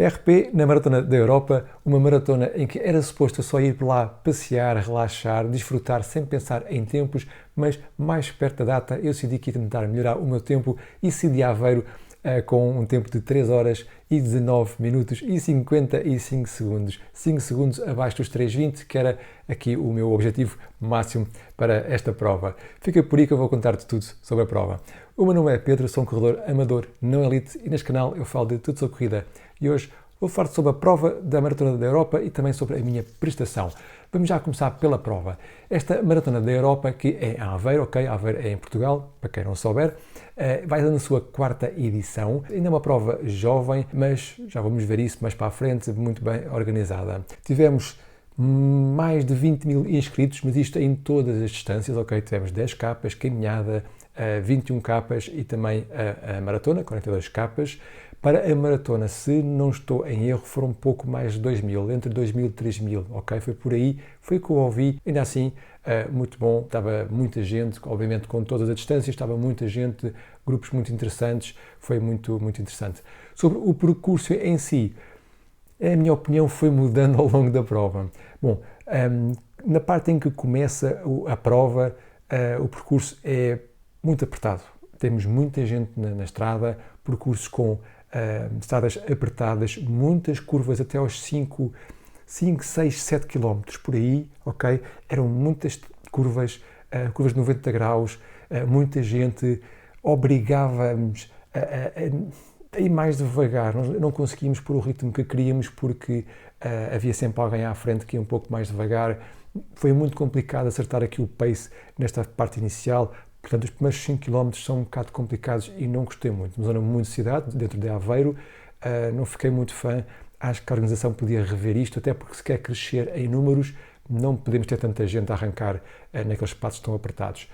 RP na Maratona da Europa, uma maratona em que era suposto só ir lá passear, relaxar, desfrutar sem pensar em tempos, mas mais perto da data eu decidi que ia tentar melhorar o meu tempo e decidi Aveiro com um tempo de 3 horas e 19 minutos e 55 segundos. 5 segundos abaixo dos 3:20, que era aqui o meu objetivo máximo para esta prova. Fica por aí que eu vou contar-te tudo sobre a prova. O meu nome é Pedro, sou um corredor amador, não elite, e neste canal eu falo de tudo sobre corrida. E hoje vou falar sobre a prova da Maratona da Europa e também sobre a minha prestação. Vamos já começar pela prova. Esta Maratona da Europa, que é em Aveiro, ok? Aveiro é em Portugal, para quem não souber, vai na sua 4ª edição. Ainda é uma prova jovem, mas já vamos ver isso mais para a frente, muito bem organizada. Tivemos mais de 20 mil inscritos, mas isto em todas as distâncias, ok? Tivemos 10 capas, caminhada, 21 capas e também a maratona, 42 capas. Para a maratona, se não estou em erro, foram um pouco mais de 2.000, entre 2.000 e 3.000, ok? Foi por aí, foi o que eu ouvi, ainda assim, muito bom, estava muita gente, obviamente com todas as distâncias, estava muita gente, grupos muito interessantes, foi muito interessante. Sobre o percurso em si, a minha opinião foi mudando ao longo da prova. Bom, na parte em que começa a prova, o percurso é muito apertado. Temos muita gente na estrada, percursos com estradas apertadas, muitas curvas até aos 5, 6, 7 km por aí, ok? Eram muitas curvas, curvas de 90 graus, muita gente, obrigava-nos a ir mais devagar, nós não conseguimos pôr o ritmo que queríamos porque havia sempre alguém à frente que ia um pouco mais devagar. Foi muito complicado acertar aqui o pace nesta parte inicial. Portanto, os primeiros 5 km são um bocado complicados e não gostei muito. Uma zona muito de cidade, dentro de Aveiro, não fiquei muito fã. Acho que a organização podia rever isto, até porque se quer crescer em números, não podemos ter tanta gente a arrancar naqueles espaços tão apertados.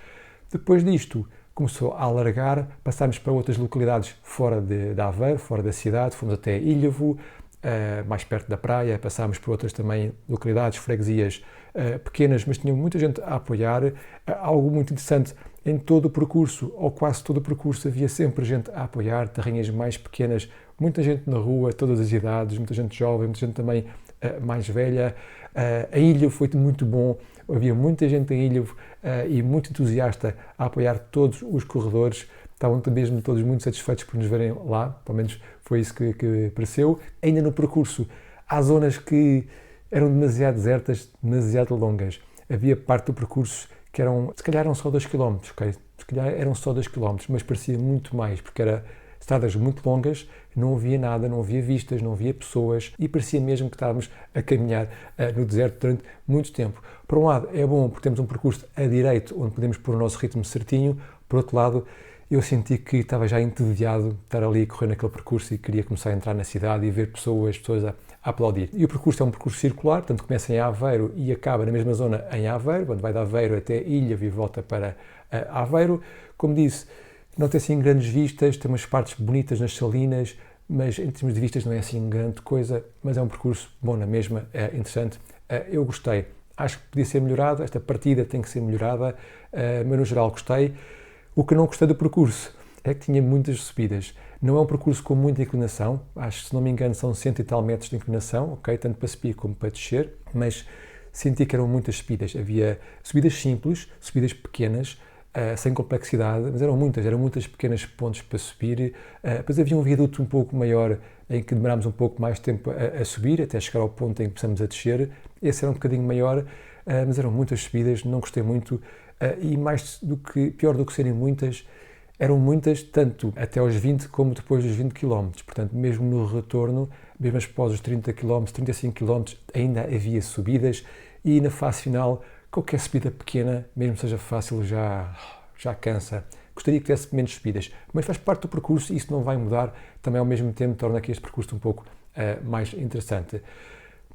Depois disto, começou a alargar, passámos para outras localidades fora de Aveiro, fora da cidade, fomos até Ilhavo, mais perto da praia, passámos por outras também localidades, freguesias pequenas, mas tinham muita gente a apoiar. Algo muito interessante, em todo o percurso, ou quase todo o percurso, havia sempre gente a apoiar, terrinhas mais pequenas, muita gente na rua, todas as idades, muita gente jovem, muita gente também mais velha. A ilha foi muito bom, havia muita gente em Ilhavo e muito entusiasta a apoiar todos os corredores. Estavam mesmo todos muito satisfeitos por nos verem lá, pelo menos foi isso que pareceu. Ainda no percurso, há zonas que eram demasiado desertas, demasiado longas. Havia parte do percurso que se calhar eram só 2 km, ok? Se calhar eram só 2 km, mas parecia muito mais, porque eram estradas muito longas, não havia nada, não havia vistas, não havia pessoas e parecia mesmo que estávamos a caminhar no deserto durante muito tempo. Por um lado, é bom porque temos um percurso a direito, onde podemos pôr o nosso ritmo certinho. Por outro lado, eu senti que estava já entediado de estar ali a correr naquele percurso e queria começar a entrar na cidade e ver pessoas a aplaudir. E o percurso é um percurso circular, portanto começa em Aveiro e acaba na mesma zona em Aveiro, quando vai de Aveiro até Ilhavo e volta para Aveiro. Como disse, não tem assim grandes vistas, tem umas partes bonitas nas salinas, mas em termos de vistas não é assim grande coisa, mas é um percurso bom na mesma, é interessante. Eu gostei. Acho que podia ser melhorado, esta partida tem que ser melhorada, mas no geral gostei. O que eu não gostei do percurso é que tinha muitas subidas. Não é um percurso com muita inclinação, acho que se não me engano são 100 e tal metros de inclinação, ok? Tanto para subir como para descer, mas senti que eram muitas subidas. Havia subidas simples, subidas pequenas, sem complexidade, mas eram muitas pequenas pontes para subir. Depois havia um viaduto um pouco maior em que demorámos um pouco mais tempo a subir, até chegar ao ponto em que começamos a descer. Esse era um bocadinho maior, mas eram muitas subidas, não gostei muito. E pior do que serem muitas, eram muitas tanto até aos 20 como depois dos 20 km. Portanto, mesmo no retorno, mesmo após os 30 km, 35 km, ainda havia subidas e na fase final, qualquer subida pequena, mesmo que seja fácil, já cansa. Gostaria que tivesse menos subidas, mas faz parte do percurso e isso não vai mudar. Também, ao mesmo tempo, torna aqui este percurso um pouco mais interessante.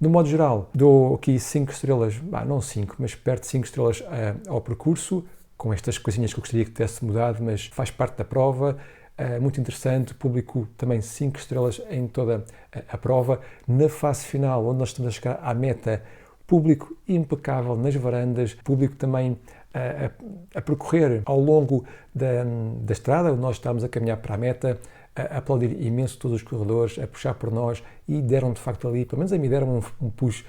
No modo geral, dou aqui 5 estrelas, não 5, mas perto de 5 estrelas ao percurso, com estas coisinhas que eu gostaria que tivesse mudado, mas faz parte da prova. Muito interessante, o público também 5 estrelas em toda a prova. Na fase final, onde nós estamos a chegar à meta, público impecável nas varandas, público também a percorrer ao longo da estrada, onde nós estamos a caminhar para a meta, a aplaudir imenso todos os corredores, a puxar por nós e deram de facto ali, pelo menos a mim deram um push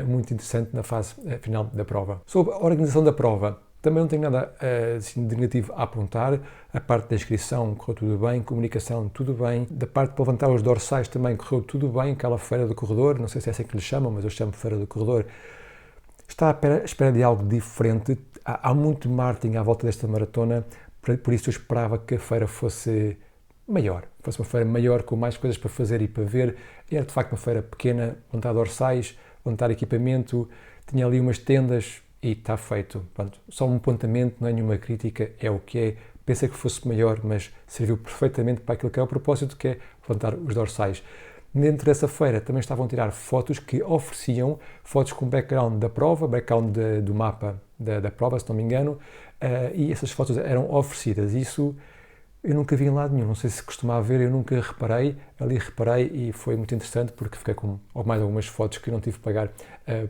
muito interessante na fase final da prova. Sobre a organização da prova, também não tenho nada assim, de negativo a apontar. A parte da inscrição correu tudo bem, comunicação tudo bem, da parte de levantar os dorsais também correu tudo bem, aquela feira do corredor, não sei se é assim que lhe chamam, mas eu chamo feira do corredor. Está à espera de algo diferente, há muito marketing à volta desta maratona, por isso eu esperava que a feira fosse maior, fosse uma feira maior com mais coisas para fazer e para ver. Era de facto uma feira pequena, levantar dorsais, levantar equipamento, tinha ali umas tendas e está feito. Pronto, só um apontamento, não é nenhuma crítica, é o que é. Pensei que fosse maior, mas serviu perfeitamente para aquilo que é o propósito, que é levantar os dorsais. Dentro dessa feira também estavam a tirar fotos que ofereciam, fotos com background da prova, background do mapa da prova, se não me engano, e essas fotos eram oferecidas. Isso eu nunca vi em lado nenhum, não sei se costumava ver, eu nunca reparei, ali reparei e foi muito interessante porque fiquei com mais algumas fotos que eu não tive que pagar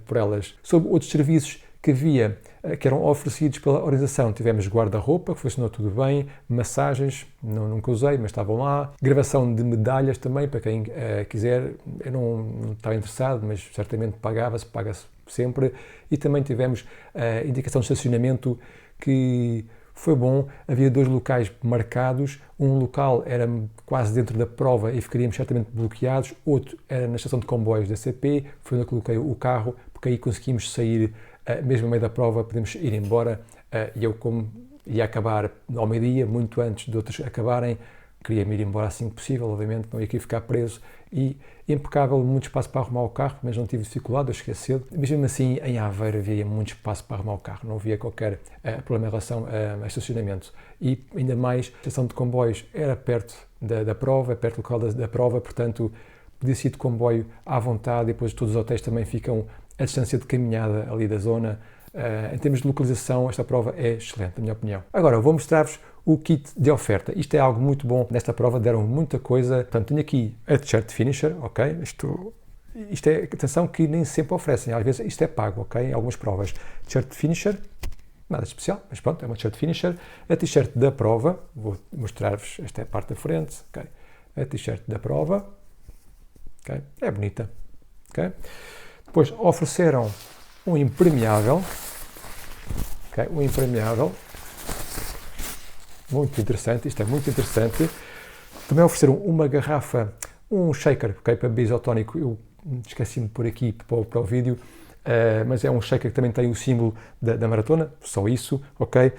por elas. Sobre outros serviços que havia, que eram oferecidos pela organização, tivemos guarda-roupa, que funcionou tudo bem, massagens, nunca usei, mas estavam lá, gravação de medalhas também, para quem quiser, eu não estava interessado, mas certamente paga-se sempre, e também tivemos indicação de estacionamento que foi bom, havia 2 locais marcados, um local era quase dentro da prova e ficaríamos certamente bloqueados, outro era na estação de comboios da CP, foi onde eu coloquei o carro, porque aí conseguimos sair mesmo no meio da prova, podemos ir embora, e eu como ia acabar ao meio-dia, muito antes de outros acabarem, queria-me ir embora assim que possível, obviamente, não ia aqui ficar preso, e impecável, muito espaço para arrumar o carro, mas não tive dificuldade, eu cheguei cedo, mas mesmo assim em Aveiro havia muito espaço para arrumar o carro, não havia qualquer problema em relação a estacionamento, e ainda mais, a estação de comboios era perto da prova, perto do local da prova, portanto, podia-se ir de comboio à vontade, e depois todos os hotéis também ficam a distância de caminhada ali da zona. Em termos de localização, esta prova é excelente, na minha opinião. Agora, vou mostrar-vos o kit de oferta. Isto é algo muito bom nesta prova, deram muita coisa. Portanto, tenho aqui a t-shirt finisher, ok? Isto é, atenção, que nem sempre oferecem, às vezes isto é pago, ok? Em algumas provas. T-shirt finisher, nada especial, mas pronto, é uma t-shirt finisher. A t-shirt da prova, vou mostrar-vos, esta é a parte da frente, ok? A t-shirt da prova, ok? É bonita, ok? Depois ofereceram um impermeável, okay? Um impermeável, muito interessante, isto é muito interessante. Também ofereceram uma garrafa, um shaker, okay? Para beber isotónico, eu esqueci-me de pôr aqui para o vídeo, mas é um shaker que também tem o símbolo da maratona, só isso, ok?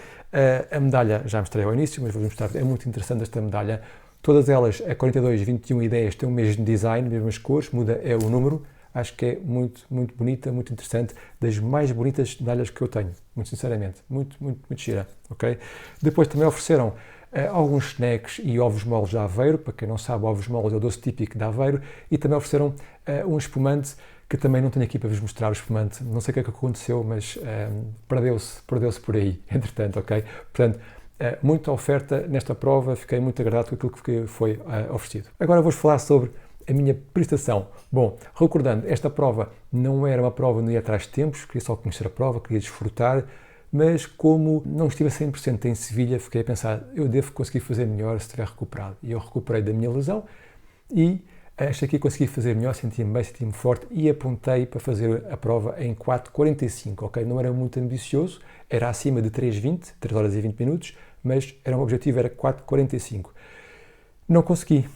A medalha já mostrei ao início, mas vou mostrar, é muito interessante esta medalha. Todas elas, a 42, 21 e 10, têm o mesmo design, mesmas cores, muda é o número. Acho que é muito, muito bonita, muito interessante, das mais bonitas medalhas que eu tenho, muito sinceramente, muito gira, ok? Depois também ofereceram alguns snacks e ovos moles de Aveiro, para quem não sabe, ovos moles é o doce típico de Aveiro, e também ofereceram um espumante, que também não tenho aqui para vos mostrar o espumante, não sei o que é que aconteceu, mas perdeu-se por aí, entretanto, ok? Portanto, muita oferta nesta prova, fiquei muito agradado com aquilo que foi oferecido. Agora vou-vos falar sobre a minha prestação. Bom, recordando, esta prova não era uma prova, não ia atrás de tempos, queria só conhecer a prova, queria desfrutar, mas como não estive a 100% em Sevilha, fiquei a pensar, eu devo conseguir fazer melhor se estiver recuperado. E eu recuperei da minha lesão e achei que consegui fazer melhor, senti-me bem, senti-me forte e apontei para fazer a prova em 4:45, ok? Não era muito ambicioso, era acima de 3:20, 3 horas e 20 minutos, mas era um objetivo, era 4:45. Não consegui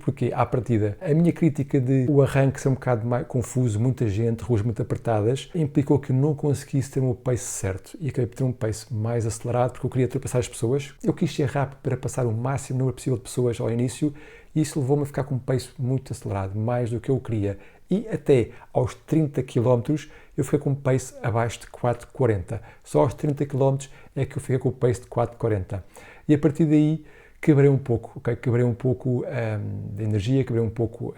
porque, à partida, a minha crítica de o arranque ser um bocado mais confuso, muita gente, ruas muito apertadas, implicou que eu não conseguisse ter o meu pace certo e acabei por ter um pace mais acelerado porque eu queria ultrapassar as pessoas. Eu quis ser rápido para passar o máximo número possível de pessoas ao início e isso levou-me a ficar com um pace muito acelerado, mais do que eu queria. E até aos 30 km eu fiquei com um pace abaixo de 4:40. Só aos 30 km é que eu fiquei com o pace de 4:40. E a partir daí quebrei um pouco, okay? Quebrei um pouco de energia, quebrei um pouco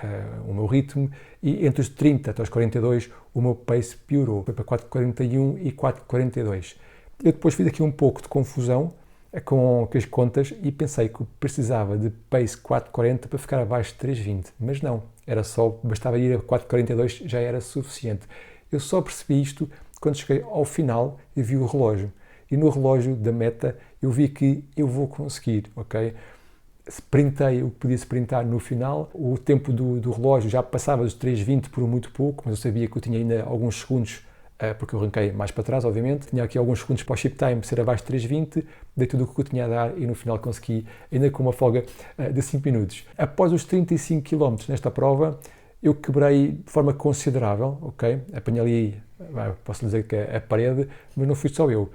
o meu ritmo e entre os 30 até os 42 o meu pace piorou, foi para 4:41 e 4:42. Eu depois fiz aqui um pouco de confusão com as contas e pensei que eu precisava de pace 4:40 para ficar abaixo de 3:20, mas não, bastava ir a 4:42, já era suficiente. Eu só percebi isto quando cheguei ao final e vi o relógio. E no relógio da meta eu vi que eu vou conseguir, ok? sprintei o que podia sprintar no final. O tempo do relógio já passava dos 3:20 por muito pouco, mas eu sabia que eu tinha ainda alguns segundos, porque eu arranquei mais para trás, obviamente. Tinha aqui alguns segundos para o chip time ser abaixo de 3:20, dei tudo o que eu tinha a dar e no final consegui, ainda com uma folga de 5 minutos. Após os 35 km nesta prova, eu quebrei de forma considerável, ok? Apanhei ali, posso dizer que é a parede, mas não fui só eu.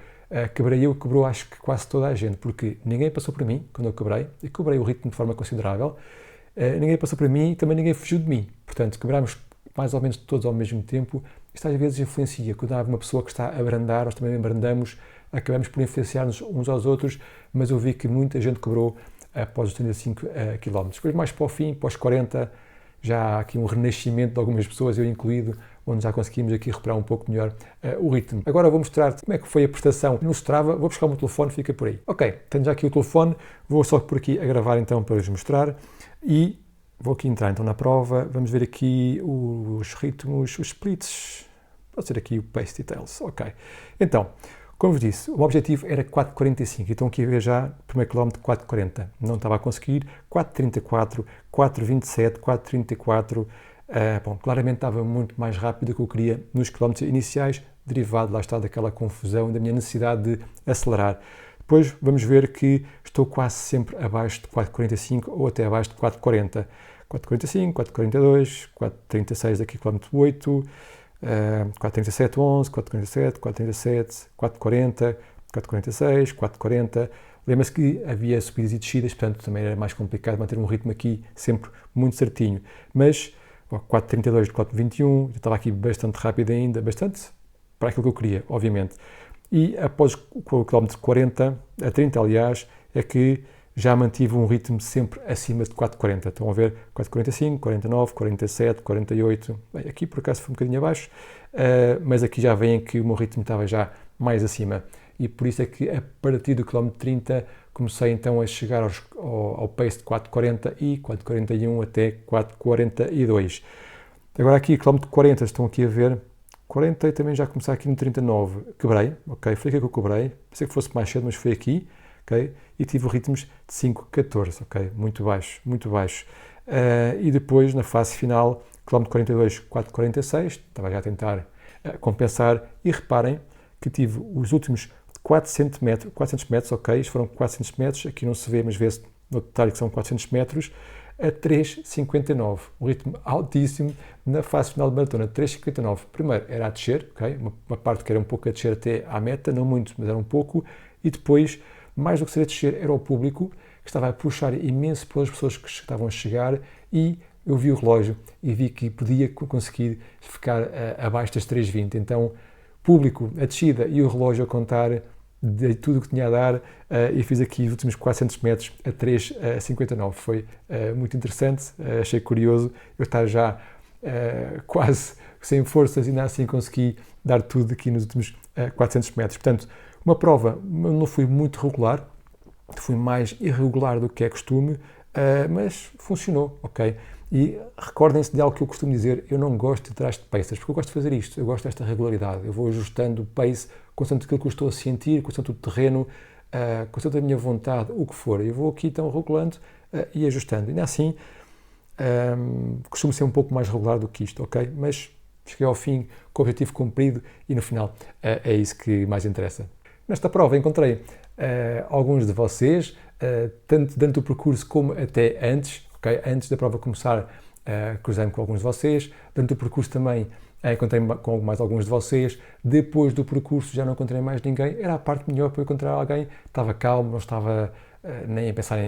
Quebrou acho que quase toda a gente, porque ninguém passou por mim quando eu quebrei o ritmo de forma considerável, ninguém passou por mim e também ninguém fugiu de mim. Portanto, quebramos mais ou menos todos ao mesmo tempo. Isto às vezes influencia. Quando há uma pessoa que está a abrandar, nós também abrandamos, acabamos por influenciar-nos uns aos outros, mas eu vi que muita gente quebrou após os 35 km. Depois mais para o fim, pós 40, já há aqui um renascimento de algumas pessoas, eu incluído, onde já conseguimos aqui recuperar um pouco melhor o ritmo. Agora vou mostrar como é que foi a prestação no Strava. Vou buscar o meu telefone, fica por aí. Ok, tenho já aqui o telefone, vou só por aqui a gravar então para vos mostrar e vou aqui entrar então na prova. Vamos ver aqui os ritmos, os splits, pode ser aqui o Pace Details. Ok, então, como vos disse, o objetivo era 4:45, então aqui a ver já, primeiro quilómetro 4:40, não estava a conseguir, 4:34, 4:27, 4:34, bom, claramente estava muito mais rápido do que eu queria nos quilómetros iniciais, derivado, lá está, daquela confusão, da minha necessidade de acelerar. Depois vamos ver que estou quase sempre abaixo de 4:45 ou até abaixo de 4:40. 4:45, 4:42, 4:36 aqui quilómetro 8, 4:37, 11, 4:37, 4:37, 4:40, 4:46, 4:40. Lembra-se que havia subidas e descidas, portanto também era mais complicado manter um ritmo aqui sempre muito certinho. Mas 4:32 de 4:21, já estava aqui bastante rápido ainda, bastante para aquilo que eu queria, obviamente. E após o quilómetro 40, a 30 aliás, é que já mantive um ritmo sempre acima de 4:40. Estão a ver 4:45, 49, 47, 48. Bem, aqui por acaso foi um bocadinho abaixo, mas aqui já veem que o meu ritmo estava já mais acima. E por isso é que a partir do quilómetro 30 comecei então a chegar ao pace de 4:40 e 4:41 até 4:42. Agora aqui, quilómetro 40, estão aqui a ver, 40 e também já começar aqui no 39. Quebrei, ok, foi aqui que eu quebrei. Pensei que fosse mais cedo, mas foi aqui. Okay? E tive ritmos de 5:14, ok? Muito baixo, muito baixo. E depois, na fase final, quilómetro 42, 4:46, estava já a tentar compensar, e reparem que tive os últimos 400 metros, ok? Isto foram 400 metros, aqui não se vê, mas vê-se no detalhe que são 400 metros, a 3:59, um ritmo altíssimo na fase final de maratona, 3:59. Primeiro era a descer, ok? Uma parte que era um pouco a descer até à meta, não muito, mas era um pouco, e depois, mais do que ser a descer, era o público que estava a puxar imenso pelas pessoas que estavam a chegar, e eu vi o relógio e vi que podia conseguir ficar abaixo das 3:20. Então, público, a descida e o relógio a contar, dei tudo o que tinha a dar, e fiz aqui os últimos 400 metros a 3:59. Foi muito interessante, achei curioso eu estar já quase sem forças e ainda assim consegui dar tudo aqui nos últimos 400 metros. Portanto, uma prova, não fui muito regular, fui mais irregular do que é costume, mas funcionou, ok? E recordem-se de algo que eu costumo dizer: eu não gosto de trás de pacers, porque eu gosto de fazer isto, eu gosto desta regularidade, eu vou ajustando o pace constante aquilo que eu estou a sentir, constante o terreno, constante a minha vontade, o que for. Eu vou aqui então regulando e ajustando. E assim, costumo ser um pouco mais regular do que isto, ok? Mas cheguei ao fim com o objetivo cumprido e no final é isso que mais interessa. Nesta prova encontrei alguns de vocês, tanto durante o percurso como até antes, okay? Antes da prova começar, cruzei-me com alguns de vocês. Durante o percurso também encontrei-me com mais alguns de vocês. Depois do percurso já não encontrei mais ninguém. Era a parte melhor para eu encontrar alguém. Estava calmo, não estava nem a pensar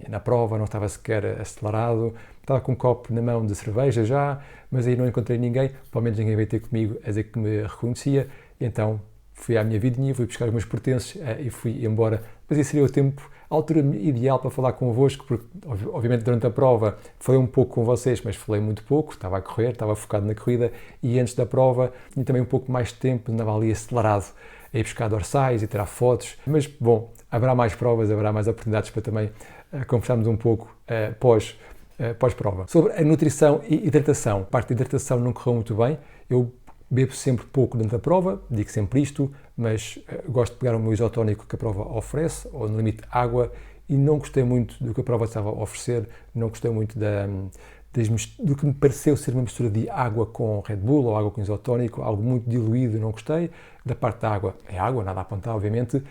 na prova, não estava sequer acelerado. Estava com um copo na mão de cerveja já, mas aí não encontrei ninguém. Pelo menos ninguém veio ter comigo a dizer que me reconhecia. E então fui à minha vidinha, fui buscar os meus pertences e fui embora. Mas esse seria o tempo, a altura ideal para falar convosco, porque obviamente durante a prova falei um pouco com vocês, mas falei muito pouco, estava a correr, estava focado na corrida, e antes da prova tinha também um pouco mais de tempo, andava ali acelerado a ir buscar dorsais e tirar fotos. Mas bom, haverá mais provas, haverá mais oportunidades para também conversarmos um pouco pós-prova. Sobre a nutrição e hidratação, a parte de hidratação não correu muito bem. Eu bebo sempre pouco dentro da prova, digo sempre isto, mas gosto de pegar o meu isotónico que a prova oferece, ou no limite água, e não gostei muito do que a prova estava a oferecer, não gostei muito do que me pareceu ser uma mistura de água com Red Bull ou água com isotónico, algo muito diluído, não gostei. Da parte da água, é água, nada a apontar, obviamente.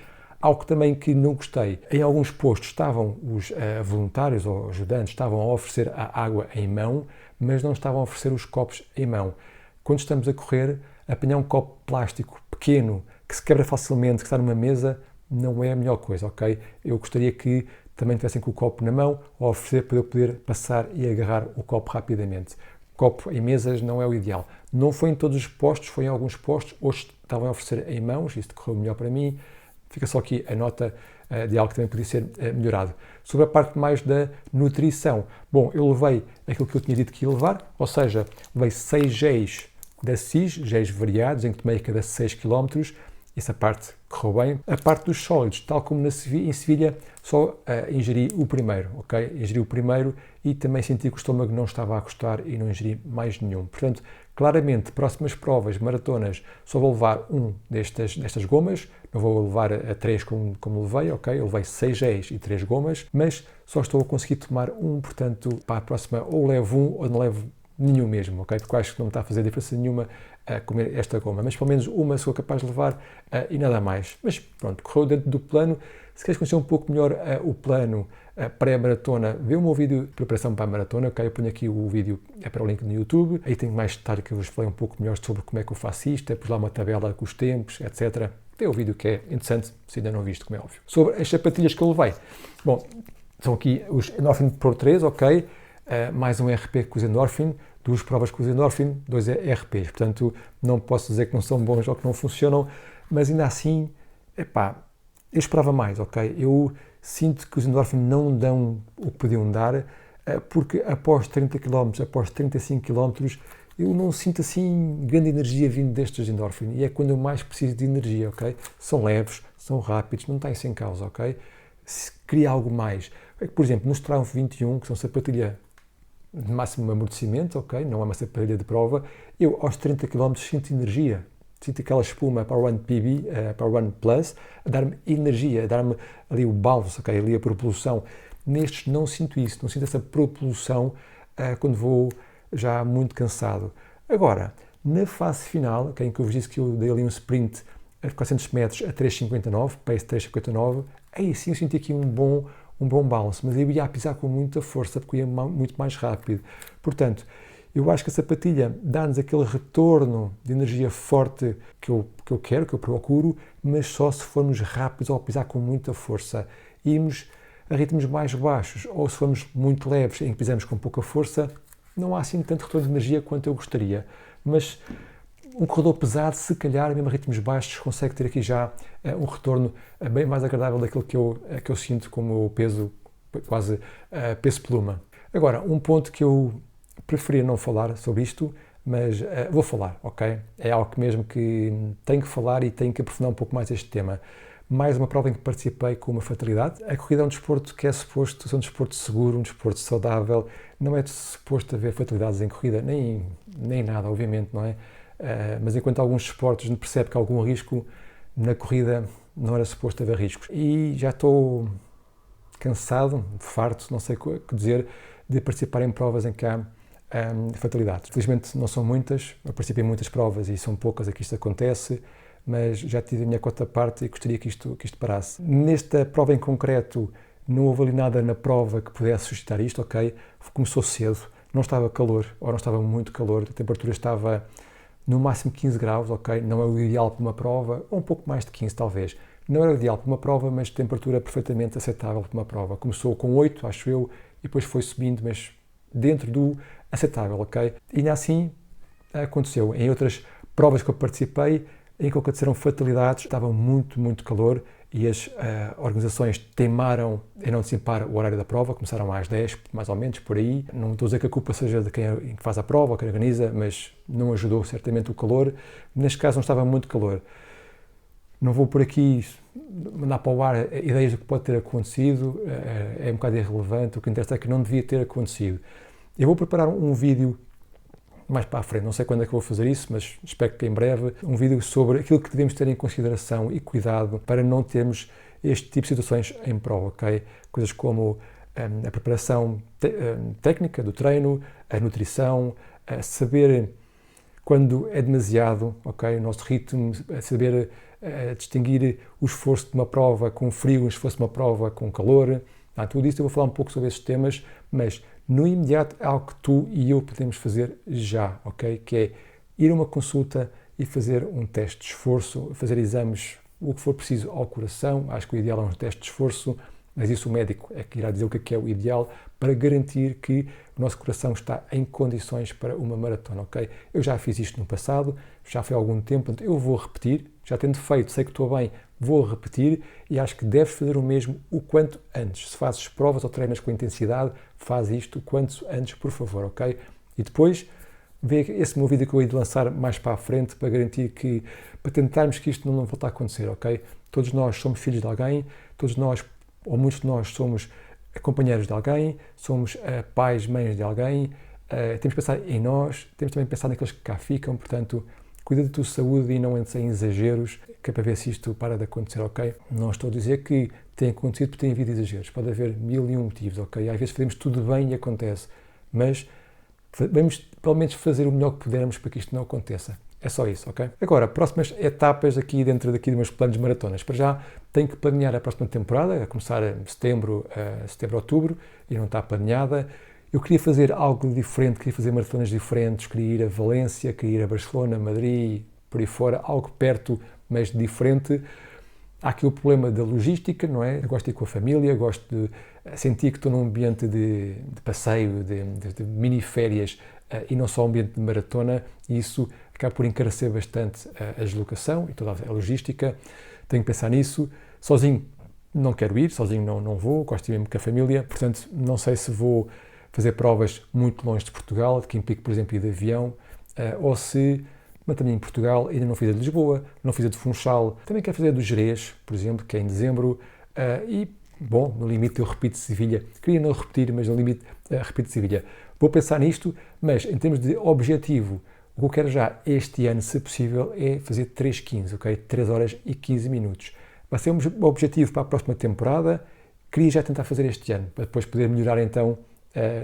Algo também que não gostei, em alguns postos estavam os voluntários ou ajudantes, estavam a oferecer a água em mão, mas não estavam a oferecer os copos em mão. Quando estamos a correr, apanhar um copo de plástico pequeno, que se quebra facilmente, que está numa mesa, não é a melhor coisa, ok? Eu gostaria que também tivessem com o copo na mão, ou oferecer para eu poder passar e agarrar o copo rapidamente. Copo em mesas não é o ideal. Não foi em todos os postos, foi em alguns postos, hoje estavam a oferecer em mãos, isso correu melhor para mim. Fica só aqui a nota de algo que também podia ser melhorado. Sobre a parte mais da nutrição, bom, eu levei aquilo que eu tinha dito que ia levar, ou seja, levei 6 géis da SIS, géis variados, em que tomei cada 6 km, essa parte correu bem. A parte dos sólidos, tal como em Sevilha, só ingeri o primeiro, ok? Ingeri o primeiro e também senti que o estômago não estava a gostar e não ingeri mais nenhum. Portanto, claramente, próximas provas, maratonas, só vou levar um destas gomas, não vou levar a 3 como levei, ok? Eu levei 6 géis e 3 gomas, mas só estou a conseguir tomar um, portanto, para a próxima ou levo um ou não levo nenhum mesmo, ok? Porque eu acho que não me está a fazer diferença nenhuma comer esta goma, mas pelo menos uma sou capaz de levar e nada mais. Mas pronto, correu dentro do plano. Se queres conhecer um pouco melhor o plano pré-maratona, vê o meu vídeo de preparação para a maratona, ok? Eu ponho aqui o vídeo para o link no YouTube, aí tem mais detalhe que eu vos falei um pouco melhor sobre como é que eu faço isto, pus lá uma tabela com os tempos, etc. Tem o vídeo que é interessante, se ainda não viste, como é óbvio. Sobre as sapatilhas que eu levei, bom, são aqui os Endorphin Pro 3, ok? Mais um RP com os Endorphin, 2 provas com os Endorphin, 2 RPs, portanto não posso dizer que não são bons ou que não funcionam, mas ainda assim, epá, eu esperava mais, ok? Eu sinto que os Endorphin não dão o que podiam dar, porque após 30 km, após 35 km, eu não sinto assim grande energia vindo destes Endorphin, e é quando eu mais preciso de energia, ok? São leves, são rápidos, não está isso em causa, ok? Se queria algo mais, por exemplo, nos Triumph 21, que são sapatilha de máximo amortecimento, ok? Não é uma sapatilha de prova, eu aos 30 km sinto energia, sinto aquela espuma para o Run PB, para o Run Plus, a dar-me energia, a dar-me ali o bounce, ok? Ali a propulsão. Nestes não sinto isso, não sinto essa propulsão quando vou já muito cansado. Agora, na fase final, okay, em que eu vos disse que eu dei ali um sprint a 400 metros a 3,59, pace 3,59, aí sim eu senti aqui um bom balance, mas eu ia a pisar com muita força porque ia muito mais rápido. Portanto, eu acho que a sapatilha dá-nos aquele retorno de energia forte que eu quero, que eu procuro, mas só se formos rápidos ou a pisar com muita força. Irmos a ritmos mais baixos ou se formos muito leves em que pisamos com pouca força, não há assim tanto retorno de energia quanto eu gostaria. Mas um corredor pesado, se calhar, mesmo a ritmos baixos, consegue ter aqui já um retorno bem mais agradável daquilo que eu sinto como o peso, quase peso pluma. Agora, um ponto que eu preferia não falar sobre isto, mas vou falar, ok? É algo que mesmo que tenho que falar e tenho que aprofundar um pouco mais este tema. Mais uma prova em que participei com uma fatalidade. A corrida é um desporto que é suposto ser um desporto seguro, um desporto saudável. Não é suposto haver fatalidades em corrida, nem nada, obviamente, não é? Mas enquanto alguns esportes percebe que há algum risco, na corrida não era suposto haver riscos. E já estou cansado, farto, não sei o que dizer, de participar em provas em que há fatalidades. Felizmente não são muitas, eu participei em muitas provas e são poucas a que isto acontece, mas já tive a minha cota à parte e gostaria que isto parasse. Nesta prova em concreto, não houve ali nada na prova que pudesse suscitar isto, ok? Começou cedo, não estava calor, ou não estava muito calor, a temperatura estava no máximo 15 graus, ok? Não é o ideal para uma prova, ou um pouco mais de 15 talvez. Não era o ideal para uma prova, mas temperatura perfeitamente aceitável para uma prova. Começou com 8, acho eu, e depois foi subindo, mas dentro do aceitável, ok? E ainda assim aconteceu. Em outras provas que eu participei, em que aconteceram fatalidades, estava muito calor e as organizações teimaram em não antecipar o horário da prova, começaram às 10, mais ou menos, por aí. Não estou a dizer que a culpa seja de quem faz a prova ou quem organiza, mas não ajudou certamente o calor. Neste caso não estava muito calor. Não vou por aqui mandar para o ar ideias do que pode ter acontecido, é um bocado irrelevante, o que interessa é que não devia ter acontecido. Eu vou preparar um vídeo mais para a frente, não sei quando é que vou fazer isso, mas espero que em breve, um vídeo sobre aquilo que devemos ter em consideração e cuidado para não termos este tipo de situações em prova, ok? Coisas como a preparação técnica do treino, a nutrição, saber quando é demasiado, ok? O nosso ritmo, saber distinguir o esforço de uma prova com frio, o esforço de uma prova com calor. Tudo isso eu vou falar um pouco sobre esses temas, mas no imediato é algo que tu e eu podemos fazer já, ok? Que é ir a uma consulta e fazer um teste de esforço, fazer exames, o que for preciso ao coração. Acho que o ideal é um teste de esforço, mas isso o médico é que irá dizer o que é o ideal para garantir que o nosso coração está em condições para uma maratona, ok? Eu já fiz isto no passado, já foi há algum tempo, eu vou repetir, já tendo feito, sei que estou bem, vou repetir e acho que deves fazer o mesmo o quanto antes. Se fazes provas ou treinas com intensidade, faz isto o quanto antes, por favor, ok? E depois vê esse meu vídeo que eu hei de lançar mais para a frente para garantir que, para tentarmos que isto não voltar a acontecer, ok? Todos nós somos filhos de alguém, todos nós, ou muitos de nós, somos companheiros de alguém, somos pais, mães de alguém, temos que pensar em nós, temos também que pensar naqueles que cá ficam, portanto, cuida da tua saúde e não entres em exageros, que é para ver se isto para de acontecer, ok? Não estou a dizer que tem acontecido porque tem havido exageros, pode haver 1001 motivos, ok? Às vezes fazemos tudo bem e acontece, mas vamos pelo menos fazer o melhor que pudermos para que isto não aconteça. É só isso, ok? Agora, próximas etapas aqui dentro dos meus planos de maratonas. Para já, tenho que planear a próxima temporada, a começar em setembro, outubro, e não está planeada. Eu queria fazer algo diferente, queria fazer maratonas diferentes, queria ir a Valência, queria ir a Barcelona, Madrid, por aí fora, algo perto, mas diferente. Há aqui o problema da logística, não é? Eu gosto de ir com a família, gosto de sentir que estou num ambiente de passeio, de mini-férias, e não só um ambiente de maratona, e isso acaba por encarecer bastante a deslocação e toda a logística. Tenho que pensar nisso. Sozinho não quero ir, sozinho não vou, gosto de ir mesmo com a família, portanto não sei se vou fazer provas muito longe de Portugal, que implique, por exemplo, ir de avião, ou se também em Portugal, ainda não fiz a de Lisboa, não fiz a de Funchal, também quero fazer a do Gerês, por exemplo, que é em dezembro, e, bom, no limite eu repito Sevilha, queria não repetir, mas no limite repito Sevilha. Vou pensar nisto, mas em termos de objetivo, o que eu quero já este ano, se possível, é fazer 3:15, ok? 3 horas e 15 minutos. Vai ser um objetivo para a próxima temporada, queria já tentar fazer este ano, para depois poder melhorar então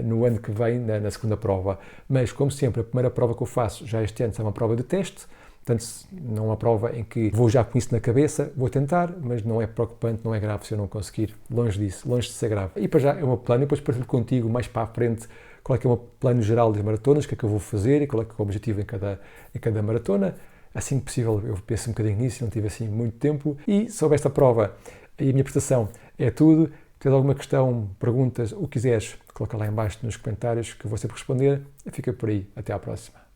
no ano que vem, na segunda prova. Mas, como sempre, a primeira prova que eu faço já este ano é uma prova de teste, portanto, não é uma prova em que vou já com isso na cabeça, vou tentar, mas não é preocupante, não é grave se eu não conseguir, longe disso, longe de ser grave. E para já é o meu plano, depois partilho contigo mais para a frente qual é que é o meu plano geral das maratonas, o que é que eu vou fazer e qual é que é o objetivo em cada maratona. Assim que possível eu penso um bocadinho nisso, não tive assim muito tempo. E sobre esta prova e a minha prestação é tudo. Se tens alguma questão, perguntas, o que quiseres, coloca lá em baixo nos comentários que eu vou sempre responder. Fica por aí. Até à próxima.